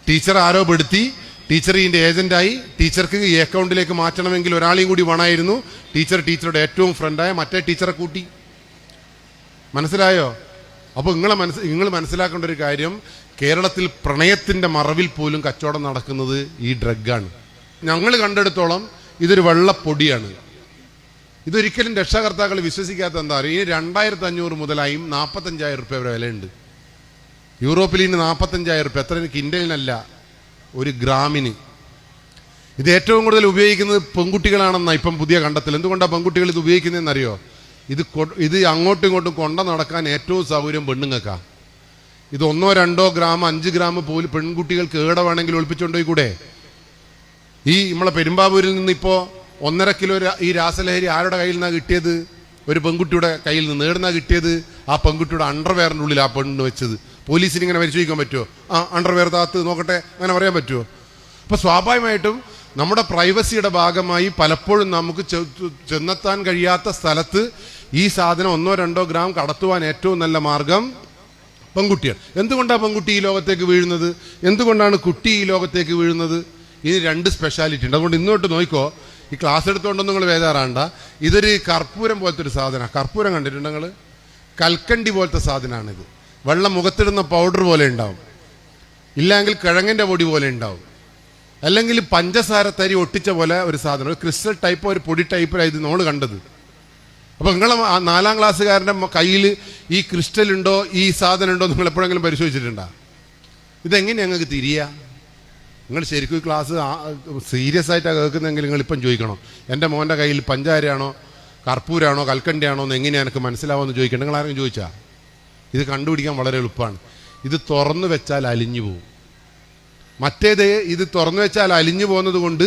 Teacher ആരോ പെടുത്തി, teacher ഇതിൻ്റെ ഏജന്റായി. ടീച്ചർക്ക് ഈ അക്കൗണ്ടിലേക്ക് മാറ്റണമെങ്കിൽ ഒരാളെയും കൂടി വേണമായിരുന്നു. ടീച്ചറുടെ ഏറ്റവും ഫ്രണ്ടായ മറ്റേ ടീച്ചറെ കൂട്ടി. മനസ്സിലായോ? അപ്പോൾ നിങ്ങൾ മനസ്സിലാക്കേണ്ട ഒരു കാര്യം, കേരളത്തിൽ പ്രണയത്തിൻ്റെ മറവിൽ പോലും കച്ചവടം നടക്കുന്നത് ഈ ഡ്രഗാണ്. ഞങ്ങൾ കണ്ടെടുത്തോളം ഇതൊരു വെള്ളപ്പൊടിയാണ്. ഇതൊരിക്കലും രക്ഷാകർത്താക്കൾ വിശ്വസിക്കാത്ത എന്താ പറയുക, ഇനി 2500 മുതലായും 45,000 റുപ്യ വരെ വിലയുണ്ട്. യൂറോപ്പിൽ ഇനി 45,000 റുപ്യ, എത്ര കിൻഡലിനല്ല, ഒരു ഗ്രാമിന്. ഇത് ഏറ്റവും കൂടുതൽ ഉപയോഗിക്കുന്നത് പെൺകുട്ടികളാണെന്നാണ് ഇപ്പം പുതിയ കണ്ടെത്തൽ. എന്തുകൊണ്ടാണ് പെൺകുട്ടികൾ ഇത് ഉപയോഗിക്കുന്നതെന്നറിയോ? ഇത് അങ്ങോട്ടും ഇങ്ങോട്ടും കൊണ്ട നടക്കാൻ ഏറ്റവും സൗകര്യം പെണ്ണുങ്ങൾക്കാണ്. ഇത് 1-2 ഗ്രാം 5 ഗ്രാം പോലും പെൺകുട്ടികൾക്ക് ഏടെ വേണമെങ്കിൽ ഒളിപ്പിച്ചുകൊണ്ടുപോയി കൂടെ. ഈ നമ്മളെ പെരുമ്പാവൂരിൽ നിന്ന് ഇപ്പോൾ 1.5 കിലോ ഈ രാസലഹരി ആരുടെ കയ്യിൽ നിന്നാണ് കിട്ടിയത്? ഒരു പെൺകുട്ടിയുടെ കയ്യിൽ നിന്ന്. ഏടുന്നാ കിട്ടിയത്? ആ പെൺകുട്ടിയുടെ അണ്ടർവെയറിൻ്റെ ഉള്ളിൽ ആ പെണ്ണിന് വെച്ചത്. പോലീസിന് ഇങ്ങനെ പരിശോധിക്കാൻ പറ്റുമോ? അണ്ടർവെയർ താത്ത് നോക്കട്ടെ, അങ്ങനെ പറയാൻ പറ്റുമോ? അപ്പോൾ സ്വാഭാവികമായിട്ടും നമ്മുടെ പ്രൈവസിയുടെ ഭാഗമായി പലപ്പോഴും നമുക്ക് ചെന്നെത്താൻ കഴിയാത്ത സ്ഥലത്ത് ഈ സാധനം 1-2 ഗ്രാം കടത്തുവാൻ ഏറ്റവും നല്ല മാർഗം പെൺകുട്ടിയാണ്. എന്തുകൊണ്ടാണ് പെൺകുട്ടി ഈ ലോകത്തേക്ക് വീഴുന്നത്? എന്തുകൊണ്ടാണ് കുട്ടി ഈ ലോകത്തേക്ക് വീഴുന്നത്? ഇതിന് 2 സ്പെഷ്യാലിറ്റി ഉണ്ട്. അതുകൊണ്ട് ഇന്നോട്ട് നോക്കിക്കോ, ഈ ക്ലാസ് എടുത്തുകൊണ്ടൊന്നും നിങ്ങൾ വേദാറാണ്ട. ഇതൊരു കർപ്പൂരം പോലത്തെ ഒരു സാധനമാണ്. കർപ്പൂരം കണ്ടിട്ടുണ്ട് നിങ്ങൾ? കൽക്കണ്ടി പോലത്തെ സാധനമാണിത്. വെള്ളം മുഖത്തിടുന്ന പൗഡർ പോലെ ഉണ്ടാവും, ഇല്ലെങ്കിൽ കിഴങ്ങിൻ്റെ പൊടി പോലെ ഉണ്ടാവും, അല്ലെങ്കിൽ പഞ്ചസാര തരി ഒട്ടിച്ച പോലെ ഒരു സാധനം, ഒരു ക്രിസ്റ്റൽ ടൈപ്പ്, ഒരു പൊടി ടൈപ്പിലാണ് ഇത് നമ്മൾ കണ്ടത്. അപ്പോൾ നിങ്ങൾ 4ാം ക്ലാസ്സുകാരൻ്റെ കയ്യിൽ ഈ ക്രിസ്റ്റൽ ഉണ്ടോ, ഈ സാധനം ഉണ്ടോ, നിങ്ങൾ എപ്പോഴെങ്കിലും പരിശോധിച്ചിട്ടുണ്ടോ? ഇതെങ്ങനെ ഞങ്ങൾക്ക് തിരിയുക? നിങ്ങൾ ശരിക്കും ഈ ക്ലാസ് സീരിയസ് ആയിട്ടാണ് കേൾക്കുന്നതെങ്കിൽ നിങ്ങളിപ്പം ചോദിക്കണം, എൻ്റെ മോൻ്റെ കയ്യിൽ പഞ്ചാരയാണോ കർപ്പൂരാണോ കൽക്കണ്ടിയാണോ എന്ന് എങ്ങനെയാണ് എനിക്ക് മനസ്സിലാവുമെന്ന് ചോദിക്കണം. നിങ്ങൾ ആരെങ്കിലും ചോദിച്ചാൽ? ഇത് കണ്ടുപിടിക്കാൻ വളരെ എളുപ്പമാണ്. ഇത് തുറന്നു വെച്ചാൽ അലിഞ്ഞു പോകും. മറ്റേത് ഇത് തുറന്നു വെച്ചാൽ അലിഞ്ഞു പോകുന്നത് കൊണ്ട്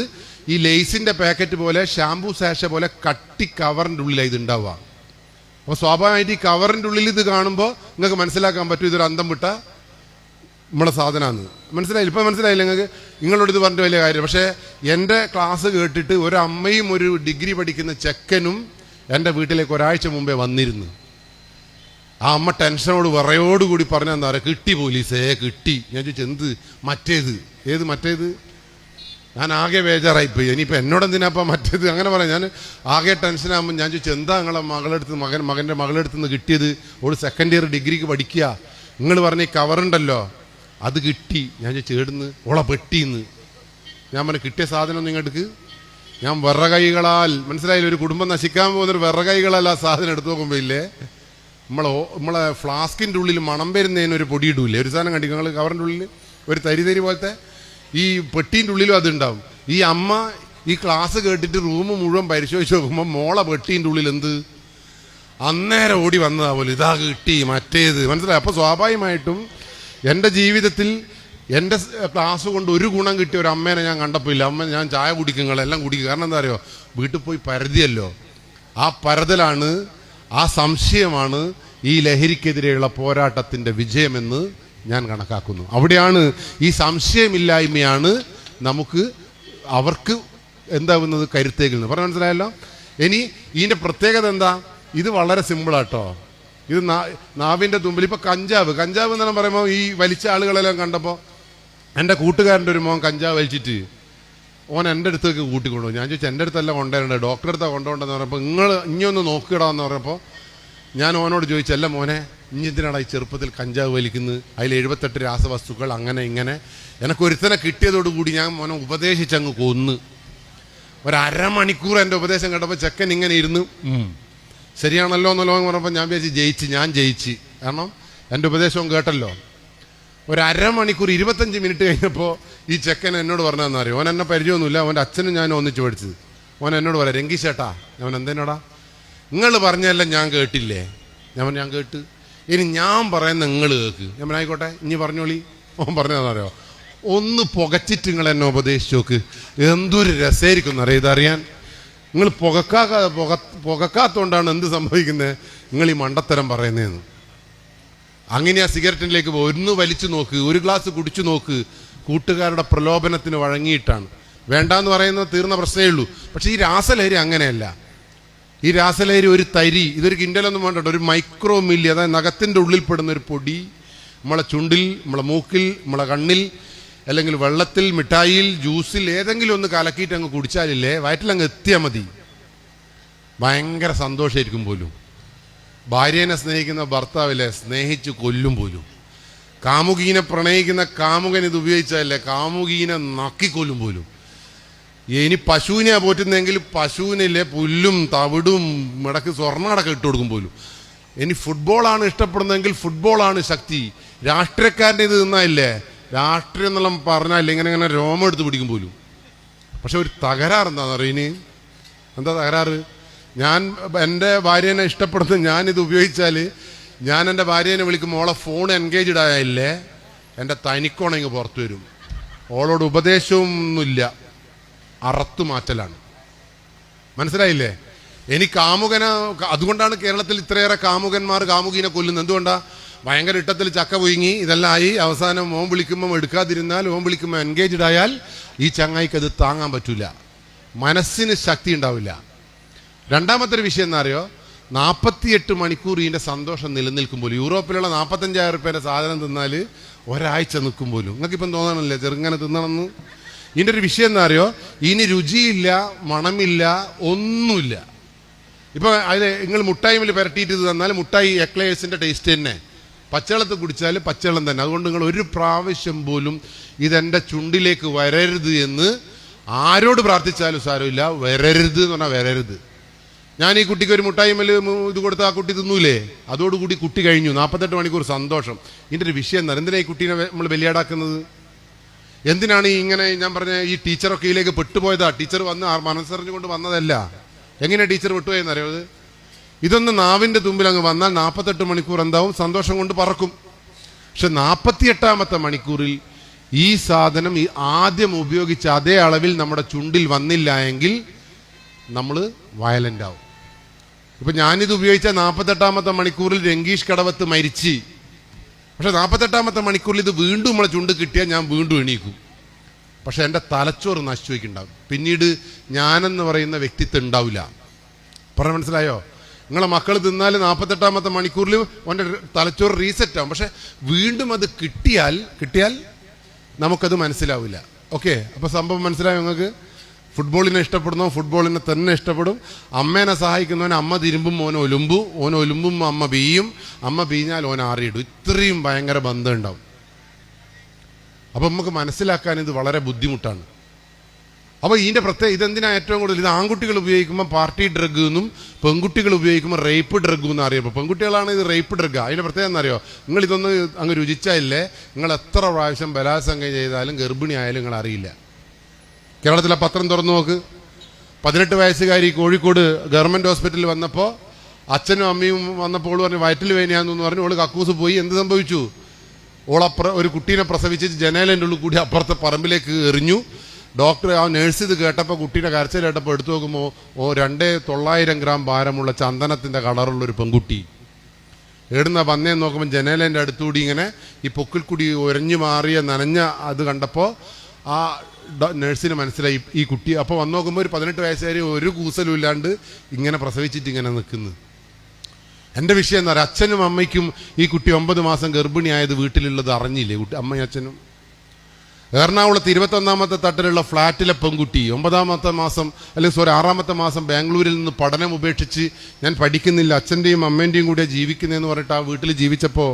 ഈ ലേസിൻ്റെ പാക്കറ്റ് പോലെ, ഷാംപൂ സാഷ പോലെ കട്ടി കവറിൻ്റെ ഉള്ളിലാണ് ഇത് ഉണ്ടാവുക. അപ്പോൾ സ്വാഭാവികമായിട്ട് ഈ കവറിൻ്റെ ഉള്ളിൽ ഇത് കാണുമ്പോൾ നിങ്ങൾക്ക് മനസ്സിലാക്കാൻ പറ്റും ഇതൊരു അന്തം വിട്ട നമ്മളെ സാധനമാണ്. മനസ്സിലായില്ല? ഇപ്പം മനസ്സിലായില്ല നിങ്ങൾക്ക്? നിങ്ങളോട് ഇത് പറഞ്ഞിട്ട് വലിയ കാര്യം. പക്ഷേ എൻ്റെ ക്ലാസ് കേട്ടിട്ട് ഒരു അമ്മയും ഒരു ഡിഗ്രി പഠിക്കുന്ന ചെക്കനും എൻ്റെ വീട്ടിലേക്ക് ഒരാഴ്ച മുമ്പേ വന്നിരുന്നു. ആ അമ്മ ടെൻഷനോട് വിറയോടുകൂടി പറഞ്ഞാൽ എന്താ പറയുക, കിട്ടി പോലീസേ കിട്ടി. ഞാൻ ചോദിച്ചു എന്ത്? മറ്റേത്. ഏത് മറ്റേത്? ഞാൻ ആകെ ബേജാറായിപ്പോയി. ഇനിയിപ്പോൾ എന്നോട് എന്തിനാപ്പം മറ്റേത് അങ്ങനെ പറയാം. ഞാൻ ആകെ ടെൻഷനാകുമ്പോൾ ഞാൻ ചോദിച്ചു എന്താ നിങ്ങളെ മകൻ്റെ മകളെടുത്ത് നിന്ന് കിട്ടിയത്? ഒരു 2nd ഇയർ ഡിഗ്രിക്ക് പഠിക്കുക. നിങ്ങൾ പറഞ്ഞ ഈ കവറുണ്ടല്ലോ അത് കിട്ടി. ഞാൻ ചോദിച്ചു ഏടുന്ന്? ഓളെ പെട്ടിന്ന്. ഞാൻ പറഞ്ഞു കിട്ടിയ സാധനം നിങ്ങൾക്ക് ഞാൻ വിറകൈകളാൽ, മനസ്സിലായില്ല, ഒരു കുടുംബം നശിക്കാൻ പോകുന്നൊരു വിറകൈകളല്ല ആ സാധനം എടുത്തു നോക്കുമ്പോൾ ഇല്ലേ, നമ്മളെ ഫ്ലാസ്കിൻ്റെ ഉള്ളിൽ മണം വരുന്നതിനൊരു പൊടി ഇടൂല്ലേ, ഒരു സാധനം കണ്ടിരിക്കും നിങ്ങൾ? കവറിൻ്റെ ഉള്ളിൽ ഒരു തരി പോലത്തെ ഈ പെട്ടീൻ്റെ ഉള്ളിലും അതുണ്ടാവും. ഈ അമ്മ ഈ ക്ലാസ് കേട്ടിട്ട് റൂം മുഴുവൻ പരിശോധിച്ച് നോക്കുമ്പോൾ മോളെ പെട്ടീൻ്റെ ഉള്ളിൽ എന്ത്? അന്നേരം ഓടി വന്നതാ പോലും, ഇതാ കിട്ടി മറ്റേത്. മനസ്സിലായി? അപ്പോൾ സ്വാഭാവികമായിട്ടും എൻ്റെ ജീവിതത്തിൽ എൻ്റെ ക്ലാസ് കൊണ്ട് ഒരു ഗുണം കിട്ടിയ ഒരു അമ്മേനെ ഞാൻ കണ്ടപ്പോൾ ഇല്ല. അമ്മ ഞാൻ ചായ കുടിക്കും, നിങ്ങളെല്ലാം കുടിക്കും. കാരണം എന്താ അറിയോ, വീട്ടിൽ പോയി പരതിയല്ലോ. ആ പരതലാണ്, ആ സംശയമാണ് ഈ ലഹരിക്കെതിരെയുള്ള പോരാട്ടത്തിൻ്റെ വിജയമെന്ന് ഞാൻ കണക്കാക്കുന്നു. അവിടെയാണ് ഈ സംശയമില്ലായ്മയാണ് നമുക്ക് അവർക്ക് എന്താവുന്നത് കരുത്തേക്കുന്നത്. പറഞ്ഞ മനസ്സിലായല്ലോ? ഇനി ഇതിൻ്റെ പ്രത്യേകത എന്താ? ഇത് വളരെ സിമ്പിളാട്ടോ. ഇത് നാവിൻ്റെ തുമ്പിൽ. ഇപ്പോൾ കഞ്ചാവ് എന്നെല്ലാം പറയുമ്പോൾ ഈ വലിച്ച ആളുകളെല്ലാം കണ്ടപ്പോൾ എൻ്റെ കൂട്ടുകാരൻ്റെ ഒരു മോൻ കഞ്ചാവ് വലിച്ചിട്ട് ഓൻ എൻ്റെ അടുത്തേക്ക് കൂട്ടിക്കൊണ്ടുപോകും. ഞാൻ ചോദിച്ചു എൻ്റെ അടുത്തല്ല കൊണ്ടുവരേണ്ടത്, ഡോക്ടറെ അടുത്താണ് കൊണ്ടുപോകേണ്ടതെന്ന് പറഞ്ഞപ്പോൾ നിങ്ങൾ ഇനിയൊന്ന് നോക്കിയിടാന്ന് പറഞ്ഞപ്പോൾ ഞാൻ ഓനോട് ചോദിച്ചല്ല മോനെ, ഇനി എന്തിനാണ് ഈ ചെറുപ്പത്തിൽ കഞ്ചാവ് വലിക്കുന്നത്? അതിൽ 78 രാസവസ്തുക്കൾ അങ്ങനെ ഇങ്ങനെ. എനക്കൊരുത്തനെ കിട്ടിയതോടുകൂടി ഞാൻ മോനെ ഉപദേശിച്ചങ്ങ് കൊന്ന്. ഒരു അരമണിക്കൂർ എൻ്റെ ഉപദേശം കേട്ടപ്പോൾ ചെക്കൻ ഇങ്ങനെ ഇരുന്ന് ശരിയാണല്ലോ എന്നല്ലോ എന്ന് പറഞ്ഞപ്പോൾ ഞാൻ വിചാരിച്ച് ഞാൻ ജയിച്ച്. കാരണം എൻ്റെ ഉപദേശവും കേട്ടല്ലോ. ഒരു അരമണിക്കൂർ 25 മിനിറ്റ് കഴിഞ്ഞപ്പോൾ ഈ ചെക്കൻ എന്നോട് പറഞ്ഞതെന്ന് അറിയോ, ഓൻ എന്നെ പരിചയമൊന്നുമില്ല, അവൻ്റെ അച്ഛനും ഞാനും ഒന്നിച്ച് പഠിച്ചത്. ഓൻ എന്നോട് പറയാം, രംഗീശേട്ടാ. ഞാൻ എന്തിനോടാ? നിങ്ങൾ പറഞ്ഞതെല്ലാം ഞാൻ കേട്ടില്ലേ? ഞാൻ കേട്ട്. ഇനി ഞാൻ പറയുന്ന നിങ്ങൾ കേൾക്ക്. ഞാൻ ആയിക്കോട്ടെ ഇനി പറഞ്ഞോളി. ഓൻ പറഞ്ഞതെന്നറിയോ, ഒന്ന് പുകച്ചിട്ട് നിങ്ങൾ എന്നെ ഉപദേശിച്ച് നോക്ക്, എന്തൊരു രസമായിരിക്കും എന്നറിയാം ഇതറിയാൻ. നിങ്ങൾ പുകക്കാത്തോണ്ടാണ് എന്ത് സംഭവിക്കുന്നത്, നിങ്ങൾ ഈ മണ്ടത്തരം പറയുന്നതെന്ന്. അങ്ങനെ ആ സിഗരറ്റിലേക്ക് ഒന്ന് വലിച്ചു നോക്ക്, ഒരു ഗ്ലാസ് കുടിച്ചു നോക്ക്. കൂട്ടുകാരുടെ പ്രലോഭനത്തിന് വഴങ്ങിയിട്ടാണ്. വേണ്ടാന്ന് പറയുന്നത് തീർന്ന പ്രശ്നമേ ഉള്ളൂ. പക്ഷെ ഈ രാസലഹരി അങ്ങനെയല്ല. ഈ രാസലഹരി ഒരു തരി, ഇതൊരു കിൻഡലൊന്നും വേണ്ട, ഒരു മൈക്രോ മില്ലി, അതായത് നഖത്തിൻ്റെ ഉള്ളിൽ പെടുന്ന ഒരു പൊടി നമ്മളെ ചുണ്ടിൽ, നമ്മളെ മൂക്കിൽ, നമ്മളെ കണ്ണിൽ അല്ലെങ്കിൽ വെള്ളത്തിൽ, മിഠായിയിൽ, ജ്യൂസിൽ ഏതെങ്കിലും ഒന്ന് കലക്കിയിട്ട് അങ്ങ് കുടിച്ചാലില്ലേ വയറ്റിലങ്ങ് എത്തിയാൽ മതി, ഭയങ്കര സന്തോഷമായിരിക്കും പോലും. ഭാര്യേനെ സ്നേഹിക്കുന്ന ഭർത്താവില്ലേ സ്നേഹിച്ച് കൊല്ലും പോലും. കാമുകീനെ പ്രണയിക്കുന്ന കാമുകൻ ഇത് ഉപയോഗിച്ചാലേ കാമുകീനെ നക്കിക്കൊല്ലും പോലും. ഇനി പശുവിനെ പോറ്റുന്നെങ്കിൽ പശുവിനില്ലേ പുല്ലും തവിടും മിടക്ക് സ്വർണ്ണടക്കം ഇട്ട് കൊടുക്കും പോലും. ഇനി ഫുട്ബോളാണ് ഇഷ്ടപ്പെടുന്നതെങ്കിൽ ഫുട്ബോളാണ് ശക്തി. രാഷ്ട്രീയക്കാരൻ്റെ ഇത് നിന്നായില്ലേ രാഷ്ട്രീയം എന്നുള്ള പറഞ്ഞാൽ ഇങ്ങനെ ഇങ്ങനെ രോമം എടുത്ത് പിടിക്കും പോലും. പക്ഷെ ഒരു തകരാറ് എന്താണെന്ന് അറിയാം. ഇനി എന്താ തകരാറ്? ഞാൻ എൻ്റെ ഭാര്യേനെ ഇഷ്ടപ്പെടുന്നത് ഞാനിത് ഉപയോഗിച്ചാൽ ഞാൻ എൻ്റെ ഭാര്യേനെ വിളിക്കുമ്പോൾ ഓളെ ഫോൺ എൻഗേജ്ഡ് ആയാലേ എൻ്റെ തനിക്കോണങ്ങ് പുറത്തു വരും. ഓളോട് ഉപദേശമൊന്നുമില്ല, അറത്തു മാറ്റലാണ്. മനസ്സിലായില്ലേ? എനിക്ക് കാമുകന, അതുകൊണ്ടാണ് കേരളത്തിൽ ഇത്രയേറെ കാമുകന്മാർ കാമുകീനെ കൊല്ലുന്നത്. എന്തുകൊണ്ടാ? ഭയങ്കര ഇട്ടത്തിൽ ചക്ക പൊയ്ങ്ങി ഇതെല്ലാം ആയി അവസാനം ഓൻ വിളിക്കുമ്പോൾ എടുക്കാതിരുന്നാൽ, ഓൻ വിളിക്കുമ്പോൾ എൻഗേജ്ഡ് ആയാൽ ഈ ചങ്ങായിക്ക് അത് താങ്ങാൻ പറ്റൂല, മനസ്സിന് ശക്തി ഉണ്ടാവില്ല. രണ്ടാമത്തെ ഒരു വിഷയം എന്താ അറിയോ? 48 മണിക്കൂർ ഇതിൻ്റെ സന്തോഷം നിലനിൽക്കുമ്പോൾ, യൂറോപ്പിലുള്ള 45,000 രൂപയുടെ സാധനം തിന്നാൽ ഒരാഴ്ച നിൽക്കും പോലും. നിങ്ങൾക്കിപ്പം തോന്നണല്ലേ ചെറുങ്ങനെ തിന്നണമെന്ന്? ഇതിൻ്റെ ഒരു വിഷയം എന്താ അറിയോ? ഇനി രുചിയില്ല, മണമില്ല, ഒന്നുമില്ല. ഇപ്പം അതിൽ നിങ്ങൾ മുട്ടായിമിൽ പുരട്ടിയിട്ട് ഇത് തന്നാൽ മുട്ടായി എക്ലേഴ്സിൻ്റെ ടേസ്റ്റ് തന്നെ. പച്ചവെള്ളത്തിൽ കുടിച്ചാൽ പച്ചവെള്ളം തന്നെ. അതുകൊണ്ട് നിങ്ങൾ ഒരു പ്രാവശ്യം പോലും ഇതെൻ്റെ ചുണ്ടിലേക്ക് വരരുത് എന്ന് ആരോട് പ്രാർത്ഥിച്ചാലും സാരമില്ല, വരരുത് എന്ന് പറഞ്ഞാൽ വരരുത്. ഞാൻ ഈ കുട്ടിക്ക് ഒരു മുട്ടായിമേൽ ഇത് കൊടുത്ത് ആ കുട്ടി തിന്നൂലേ, അതോടുകൂടി കുട്ടി കഴിഞ്ഞു. 48 മണിക്കൂർ സന്തോഷം. ഇതിൻ്റെ ഒരു വിഷയം എന്താ? എന്തിനാ ഈ കുട്ടീനെ നമ്മൾ ബലിയാടാക്കുന്നത്? എന്തിനാണ് ഈ ഇങ്ങനെ ഞാൻ പറഞ്ഞ ഈ ടീച്ചറൊക്കെ ഇതിലേക്ക് പെട്ടുപോയതാ? ടീച്ചർ വന്ന് മനസ്സറിഞ്ഞുകൊണ്ട് വന്നതല്ല. എങ്ങനെയാണ് ടീച്ചർ വിട്ടുപോയെന്നറിയത്? ഇതൊന്ന് നാവിൻ്റെ തുമ്പിൽ അങ്ങ് വന്നാൽ 48 മണിക്കൂർ എന്താവും? സന്തോഷം കൊണ്ട് പറക്കും. പക്ഷെ 48ാമത്തെ മണിക്കൂറിൽ ഈ സാധനം ഈ ആദ്യം ഉപയോഗിച്ച അതേ അളവിൽ നമ്മുടെ ചുണ്ടിൽ വന്നില്ല എങ്കിൽ നമ്മൾ വയലന്റ് ആവും. ഇപ്പൊ ഞാനിത് ഉപയോഗിച്ച 48ാമത്തെ മണിക്കൂറിൽ രംഗീഷ് കടവത്ത് മരിച്ച്, പക്ഷെ 48ാമത്തെ മണിക്കൂറിൽ ഇത് വീണ്ടും നമ്മളെ ചുണ്ട് കിട്ടിയാൽ ഞാൻ വീണ്ടും എണീക്കും. പക്ഷെ എൻ്റെ തലച്ചോറ് നശിച്ചു വയ്ക്കുണ്ടാവും. പിന്നീട് ഞാനെന്ന് പറയുന്ന വ്യക്തിത്വം ഉണ്ടാവില്ല. പറഞ്ഞ മനസ്സിലായോ? നിങ്ങളെ മക്കൾ തിന്നാൽ 48ാമത്തെ മണിക്കൂറിൽ അവൻ്റെ തലച്ചോറ് റീസെറ്റ് ആവും. പക്ഷെ വീണ്ടും അത് കിട്ടിയാൽ നമുക്കത് മനസ്സിലാവില്ല. ഓക്കെ, അപ്പോൾ സംഭവം മനസ്സിലായോ നിങ്ങൾക്ക്? ഫുട്ബോളിനെ ഇഷ്ടപ്പെടുന്നോ ഫുട്ബോളിനെ തന്നെ ഇഷ്ടപ്പെടും. അമ്മേനെ സഹായിക്കുന്നവനെ അമ്മ തിരുമ്പും ഓൻ ഒലുമ്പും അമ്മ ബീയും, അമ്മ ബീഞ്ഞാൽ ഓൻ ആറിയിടും. ഇത്രയും ഭയങ്കര ബന്ധം ഉണ്ടാവും. അപ്പം നമുക്ക് മനസ്സിലാക്കാൻ ഇത് വളരെ ബുദ്ധിമുട്ടാണ്. അപ്പോൾ ഇതിൻ്റെ ഇതെന്തിനാ ഏറ്റവും കൂടുതൽ? ഇത് ആൺകുട്ടികൾ ഉപയോഗിക്കുമ്പോൾ പാർട്ടി ഡ്രഗ് എന്നും പെൺകുട്ടികൾ ഉപയോഗിക്കുമ്പോൾ റേപ്പ് ഡ്രഗ് എന്നും അറിയപ്പോൾ പെൺകുട്ടികളാണ് ഇത് റേപ്പ് ഡ്രഗ്. അതിൻ്റെ പ്രത്യേകത എന്നറിയോ? നിങ്ങൾ ഇതൊന്ന് അങ്ങ് രുചിച്ചാലേ നിങ്ങൾ എത്ര പ്രാവശ്യം ബലാത്സംഗം ചെയ്താലും ഗർഭിണി ആയാലും നിങ്ങൾ അറിയില്ല. കേരളത്തിലെ പത്രം തുറന്നു നോക്ക്. 18 വയസ്സുകാരി കോഴിക്കോട് ഗവൺമെൻറ് ഹോസ്പിറ്റലിൽ വന്നപ്പോൾ അച്ഛനും അമ്മയും വന്നപ്പോൾ പറഞ്ഞു വയറ്റിൽ വേദനയാണെന്ന് പറഞ്ഞു. ഓള് കക്കൂസ് പോയി. എന്ത് സംഭവിച്ചു? ഒരു കുട്ടീനെ പ്രസവിച്ച് ജനലിൻ്റെ ഉള്ളിൽ കൂടി അപ്പുറത്തെ പറമ്പിലേക്ക് എറിഞ്ഞു. ഡോക്ടർ ആ നേഴ്സ് ഇത് കേട്ടപ്പോൾ, കുട്ടീൻ്റെ കരച്ചിൽ കേട്ടപ്പോൾ എടുത്തു നോക്കുമ്പോൾ 2,900 ഗ്രാം ഭാരമുള്ള ചന്ദനത്തിൻ്റെ കളറുള്ളൊരു പെൺകുട്ടി. എവിടുന്ന വന്നേന്ന് നോക്കുമ്പോൾ ജനലിൻ്റെ അടുത്തുകൂടി ഇങ്ങനെ ഈ പൊക്കിൽ കൂടി ഉരഞ്ഞു മാറിയ നനഞ്ഞ അത് കണ്ടപ്പോൾ ആ നേഴ്സിന് മനസ്സിലായി ഈ കുട്ടി. അപ്പോൾ വന്നു നോക്കുമ്പോൾ ഒരു 18 വയസ്സുകാരി ഒരു കൂസലും ഇല്ലാണ്ട് ഇങ്ങനെ പ്രസവിച്ചിട്ട് ഇങ്ങനെ നിൽക്കുന്നു. എൻ്റെ വിഷയം എന്താ പറയുക? അച്ഛനും അമ്മയ്ക്കും ഈ കുട്ടി 9 മാസം ഗർഭിണിയായത് വീട്ടിലുള്ളത് അറിഞ്ഞില്ലേ? അമ്മയും അച്ഛനും. എറണാകുളത്ത് 21ാമത്തെ തട്ടിലുള്ള ഫ്ലാറ്റിലെ പെൺകുട്ടി 9ാമത്തെ മാസം 6ാമത്തെ മാസം ബാംഗ്ലൂരിൽ നിന്ന് പഠനം ഉപേക്ഷിച്ച് ഞാൻ പഠിക്കുന്നില്ല, അച്ഛൻ്റെയും അമ്മേൻ്റെയും കൂടെ ജീവിക്കുന്നതെന്ന് പറഞ്ഞിട്ട് ആ വീട്ടിൽ ജീവിച്ചപ്പോൾ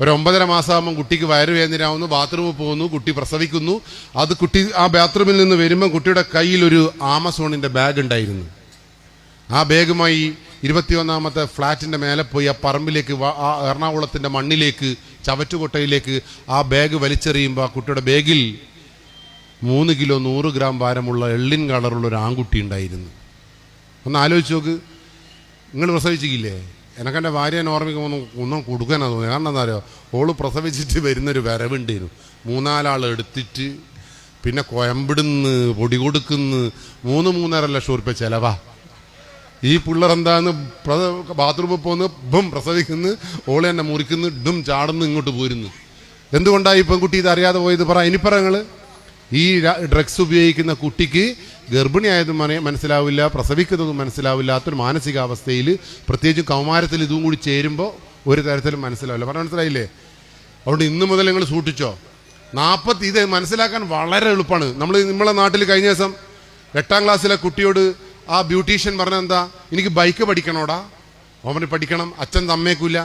ഒരു 9.5 മാസമാകുമ്പോൾ കുട്ടിക്ക് വയറുവേദനയാവുന്നു, ബാത്റൂമിൽ പോകുന്നു, കുട്ടി പ്രസവിക്കുന്നു. അത് കുട്ടി ആ ബാത്റൂമിൽ നിന്ന് വരുമ്പോൾ കുട്ടിയുടെ കയ്യിൽ ഒരു ആമസോണിൻ്റെ ബാഗ് ഉണ്ടായിരുന്നു. ആ ബാഗുമായി 21ാമത്തെ ഫ്ലാറ്റിൻ്റെ മേലെ പോയി ആ പറമ്പിലേക്ക്, ആ എറണാകുളത്തിൻ്റെ മണ്ണിലേക്ക്, ചവറ്റുകൊട്ടയിലേക്ക് ആ ബാഗ് വലിച്ചെറിയുമ്പോൾ ആ കുട്ടിയുടെ ബാഗിൽ 3 കിലോ 100 ഗ്രാം ഭാരമുള്ള എള്ളിൻ കളറുള്ള ഒരു ആൺകുട്ടി ഉണ്ടായിരുന്നു. ഒന്ന് ആലോചിച്ച് നോക്ക്. നിങ്ങൾ പ്രസവിച്ചില്ലേ? എനക്കെൻ്റെ ഭാര്യനെ ഓർമ്മിക്കുമ്പോൾ ഒന്നും കൊടുക്കാനാണ് തോന്നി. കാരണം എന്താ പറയുക? ഓള് പ്രസവിച്ചിട്ട് വരുന്നൊരു വരവുണ്ടായിരുന്നു. 3-4 ആൾ എടുത്തിട്ട് പിന്നെ കോയമ്പിടുന്ന് പൊടി കൊടുക്കുന്നു. 3-3.5 ലക്ഷം ഉറുപ്പ്യ ചിലവാ. ഈ പിള്ളേരെന്താന്ന് ബാത്റൂമിൽ പോന്ന് ബും പ്രസവിക്കുന്നു, ഓളെ തന്നെ മുറിക്കുന്നു, ഡും ചാടുന്നു, ഇങ്ങോട്ട് പോരുന്നു. എന്തുകൊണ്ടാണ് ഈ പെൺകുട്ടി ഇത് അറിയാതെ പോയത്? പറ. ഇനിപ്പറ നിങ്ങൾ ഈ ഡ്രഗ്സ് ഉപയോഗിക്കുന്ന കുട്ടിക്ക് ഗർഭിണിയായതും മനസ്സിലാവില്ല, പ്രസവിക്കുന്നതും മനസ്സിലാവില്ലാത്തൊരു മാനസികാവസ്ഥയിൽ, പ്രത്യേകിച്ചും കൗമാരത്തിൽ ഇതും കൂടി ചേരുമ്പോൾ ഒരു തരത്തിലും മനസ്സിലാവില്ല. പറഞ്ഞ മനസ്സിലായില്ലേ? അതുകൊണ്ട് ഇന്ന് മുതൽ നിങ്ങൾ സൂക്ഷിച്ചോ. ഇത് മനസ്സിലാക്കാൻ വളരെ എളുപ്പമാണ്. നമ്മളെ നാട്ടിൽ കഴിഞ്ഞ ദിവസം 8ാം ക്ലാസ്സിലെ കുട്ടിയോട് ആ ബ്യൂട്ടീഷ്യൻ പറഞ്ഞ എന്താ, എനിക്ക് ബൈക്ക് പഠിക്കണോടാ. അവന് പഠിക്കണം, അച്ഛൻ സമ്മേക്കൂല,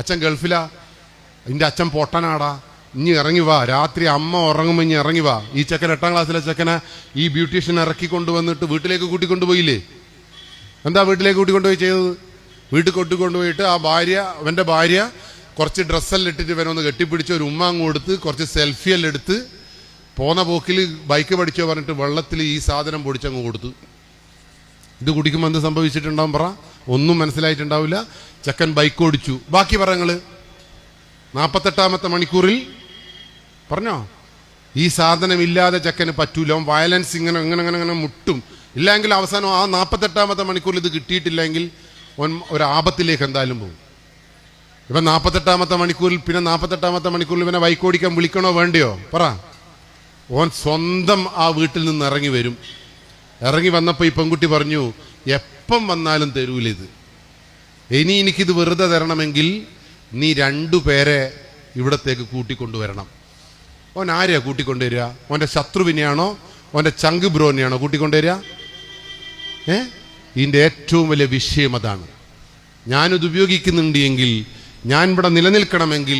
അച്ഛൻ ഗൾഫിലാ, എൻ്റെ അച്ഛൻ പൊട്ടനാടാ, ഇനി ഇറങ്ങി വാ, രാത്രി അമ്മ ഉറങ്ങുമ്പോൾ ഇനി ഇറങ്ങി വാ. ഈ ചെക്കൻ 8ാം ക്ലാസ്സിലെ ചെക്കനെ ഈ ബ്യൂട്ടീഷ്യൻ ഇറക്കി കൊണ്ടുവന്നിട്ട് വീട്ടിലേക്ക് കൂട്ടിക്കൊണ്ടുപോയില്ലേ? എന്താ വീട്ടിലേക്ക് കൂട്ടിക്കൊണ്ടുപോയി ചെയ്തത്? വീട്ടിൽ കൊണ്ടുപോയിട്ട് അവൻ്റെ ഭാര്യ കുറച്ച് ഡ്രസ്സെല്ലാം ഇട്ടിട്ട് ഇവനൊന്ന് കെട്ടിപ്പിടിച്ച് ഒരു ഉമ്മ അങ്ങ് കൊടുത്ത് കുറച്ച് സെൽഫിയെല്ലാം എടുത്ത് പോന്ന പോക്കിൽ ബൈക്ക് പഠിച്ചോ പറഞ്ഞിട്ട് വെള്ളത്തിൽ ഈ സാധനം പൊടിച്ചങ്ങ് കൊടുത്തു. ഇത് കുടിക്കുമ്പോൾ എന്ത് സംഭവിച്ചിട്ടുണ്ടാവും പറ? ഒന്നും മനസ്സിലായിട്ടുണ്ടാവില്ല. ചെക്കൻ ബൈക്ക് ഓടിച്ചു. ബാക്കി പറങ്ങള് 48ാമത്തെ മണിക്കൂറിൽ പറഞ്ഞോ, ഈ സാധനം ഇല്ലാതെ ചെക്കന് പറ്റൂല. വയലൻസ് ഇങ്ങനെ ഇങ്ങനെ ഇങ്ങനെ ഇങ്ങനെ മുട്ടും. ഇല്ലെങ്കിൽ അവസാനം ആ 48ാമത്തെ മണിക്കൂറിൽ ഇത് കിട്ടിയിട്ടില്ലെങ്കിൽ ഒരു ആപത്തിലേക്ക് എന്തായാലും പോകും. ഇവൻ 48ാമത്തെ മണിക്കൂറിൽ പിന്നെ 48ാമത്തെ മണിക്കൂറിൽ ഇവനെ ബൈക്ക് ഓടിക്കാൻ വിളിക്കണോ വേണ്ടയോ പറ? ഓൻ സ്വന്തം ആ വീട്ടിൽ നിന്ന് ഇറങ്ങി വരും. ഇറങ്ങി വന്നപ്പോൾ ഈ പെൺകുട്ടി പറഞ്ഞു, എപ്പം വന്നാലും തരൂല ഇത്. ഇനി എനിക്കിത് വെറുതെ തരണമെങ്കിൽ നീ 2 പേരെ ഇവിടത്തേക്ക് കൂട്ടിക്കൊണ്ടുവരണം. ഓൻ ആരെയാ കൂട്ടിക്കൊണ്ടുവരിക? ഓൻ്റെ ശത്രുവിനെയാണോ ഓൻ്റെ ചങ്ക് ബ്രോനെയാണോ കൂട്ടിക്കൊണ്ടുവരിക? ഇതിൻ്റെ ഏറ്റവും വലിയ വിഷയം അതാണ്. ഞാനിത് ഉപയോഗിക്കുന്നുണ്ട് എങ്കിൽ, ഞാൻ ഇവിടെ നിലനിൽക്കണമെങ്കിൽ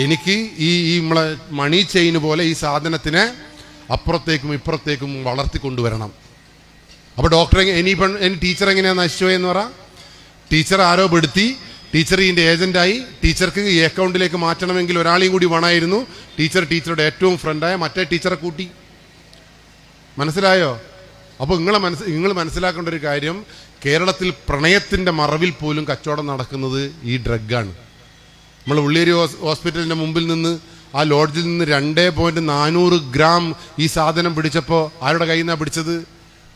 എനിക്ക് ഈ നമ്മളെ മണി ചെയിന് പോലെ ഈ സാധനത്തിനെ അപ്പുറത്തേക്കും ഇപ്പുറത്തേക്കും വളർത്തിക്കൊണ്ടുവരണം. അപ്പോൾ ഡോക്ടറെ ഇനി ടീച്ചർ എങ്ങനെയാണ് നശിച്ചുപോയെന്ന് പറ? ടീച്ചർ ആരോപെടുത്തി, ടീച്ചർ ഇതിൻ്റെ ഏജന്റായി. ടീച്ചർക്ക് ഈ അക്കൗണ്ടിലേക്ക് മാറ്റണമെങ്കിൽ ഒരാളെയും കൂടി വേണമായിരുന്നു. ടീച്ചറുടെ ഏറ്റവും ഫ്രണ്ടായ മറ്റേ ടീച്ചറെ കൂട്ടി. മനസ്സിലായോ? അപ്പോൾ നിങ്ങൾ മനസ്സിലാക്കേണ്ട ഒരു കാര്യം, കേരളത്തിൽ പ്രണയത്തിൻ്റെ മറവിൽ പോലും കച്ചവടം നടക്കുന്നത് ഈ ഡ്രഗാണ്. നമ്മൾ ഉള്ളിയേരി ഹോസ്പിറ്റലിൻ്റെ മുമ്പിൽ നിന്ന് ആ ലോഡ്ജിൽ നിന്ന് 2.400 ഗ്രാം ഈ സാധനം പിടിച്ചപ്പോൾ ആരുടെ കയ്യിൽ നിന്നാണ് പിടിച്ചത്?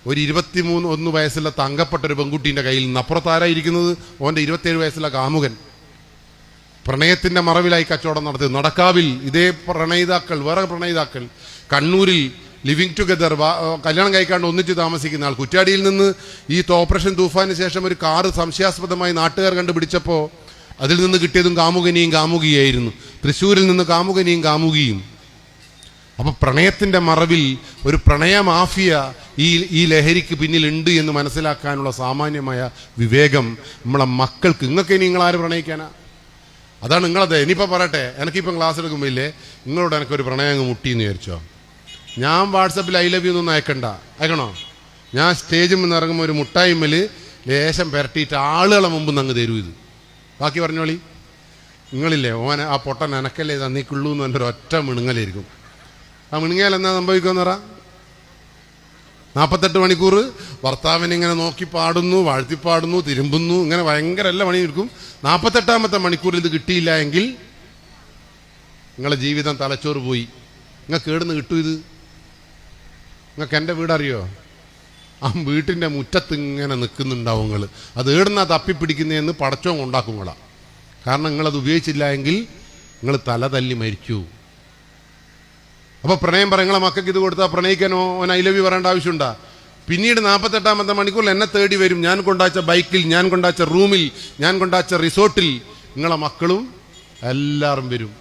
ഒരു 23 വയസ്സുള്ള തങ്കപ്പെട്ട ഒരു പെൺകുട്ടീൻ്റെ കയ്യിൽ നിന്ന്. അപ്പുറത്താരായിരിക്കുന്നത്? ഓൻ്റെ 27 വയസ്സുള്ള കാമുകൻ. പ്രണയത്തിൻ്റെ മറവിലായി കച്ചവടം നടത്തി. നടക്കാവിൽ ഇതേ വേറെ പ്രണയിതാക്കൾ കണ്ണൂരിൽ ലിവിങ് ടുഗദർ, കല്യാണം കഴിക്കാണ്ട് ഒന്നിച്ച് താമസിക്കുന്ന ആൾ. കുറ്റ്യാടിയിൽ നിന്ന് ഈ ഓപ്പറേഷൻ തൂഫാന് ശേഷം ഒരു കാറ് സംശയാസ്പദമായി നാട്ടുകാർ കണ്ടുപിടിച്ചപ്പോൾ അതിൽ നിന്ന് കിട്ടിയതും കാമുകിയായിരുന്നു. തൃശ്ശൂരിൽ നിന്ന് കാമുകിയും. അപ്പൊ പ്രണയത്തിന്റെ മറവിൽ ഒരു പ്രണയ മാഫിയ ഈ ലഹരിക്ക് പിന്നിലുണ്ട് എന്ന് മനസ്സിലാക്കാനുള്ള സാമാന്യമായ വിവേകം നമ്മളെ മക്കൾക്ക്. നിങ്ങൾക്ക് ഇനി നിങ്ങളാര് പ്രണയിക്കാനാ? അതാണ് നിങ്ങളത്. ഇനിയിപ്പോൾ പറയട്ടെ, എനിക്കിപ്പം ക്ലാസ് എടുക്കുമ്പോൾ ഇല്ലേ, നിങ്ങളോട് എനിക്കൊരു പ്രണയം അങ്ങ് മുട്ടിയെന്ന് വിചാരിച്ചോ, ഞാൻ വാട്സപ്പിൽ ഐ ലവ് യു ഒന്നും അയക്കണോ? ഞാൻ സ്റ്റേജിൽ നിന്ന് ഇറങ്ങുമ്പോൾ ഒരു മുട്ടായിമ്മൽ ലേശം പുരട്ടിയിട്ട് ആളുകളെ മുമ്പ് അങ്ങ് തരൂ ഇത്. ബാക്കി പറഞ്ഞോളി. നിങ്ങളില്ലേ ഓനെ ആ പൊട്ടൻ എനക്കല്ലേ തന്നിക്കുള്ളൂ എന്ന് എൻ്റെ ഒറ്റ മിണുങ്ങലായിരിക്കും. ആ മിണുങ്ങിയാൽ എന്നാ സംഭവിക്കുമെന്ന് പറ? 48 മണിക്കൂർ ഭർത്താവിനെ ഇങ്ങനെ നോക്കി പാടുന്നു, വാഴ്ത്തിപ്പാടുന്നു, തിരുമ്പുന്നു, ഇങ്ങനെ ഭയങ്കര എല്ലാ പണിയെടുക്കും. 48ാമത്തെ മണിക്കൂറിൽ ഇത് കിട്ടിയില്ല എങ്കിൽ നിങ്ങളെ ജീവിതം തലച്ചോറ് പോയി. നിങ്ങൾക്ക് ഏടുന്ന് കിട്ടും ഇത്? നിങ്ങൾക്ക് എൻ്റെ വീടറിയോ? ആ വീട്ടിൻ്റെ മുറ്റത്ത് ഇങ്ങനെ നിൽക്കുന്നുണ്ടാവും നിങ്ങൾ. അത് ഏടുന്നാ തപ്പിപ്പിടിക്കുന്നതെന്ന് പടച്ചോൻ കൊണ്ടാക്കും നിങ്ങളാ. കാരണം നിങ്ങളത് ഉപയോഗിച്ചില്ല എങ്കിൽ നിങ്ങൾ തല തല്ലി മരിച്ചു. അപ്പോൾ പ്രണയം പറ, നിങ്ങളെ മക്കൾക്ക് ഇത് കൊടുത്താൽ പ്രണയിക്കാനോ ഓൻ ഐ ലവ് യു പറയേണ്ട ആവശ്യമുണ്ടാ? പിന്നീട് 48ാമത്തെ മണിക്കൂറിൽ എന്നെ തേടി വരും. ഞാൻ കൊണ്ടാച്ച ബൈക്കിൽ, ഞാൻ കൊണ്ടാച്ച റൂമിൽ, ഞാൻ കൊണ്ടാച്ച റിസോർട്ടിൽ നിങ്ങളെ മക്കളും എല്ലാവരും വരും.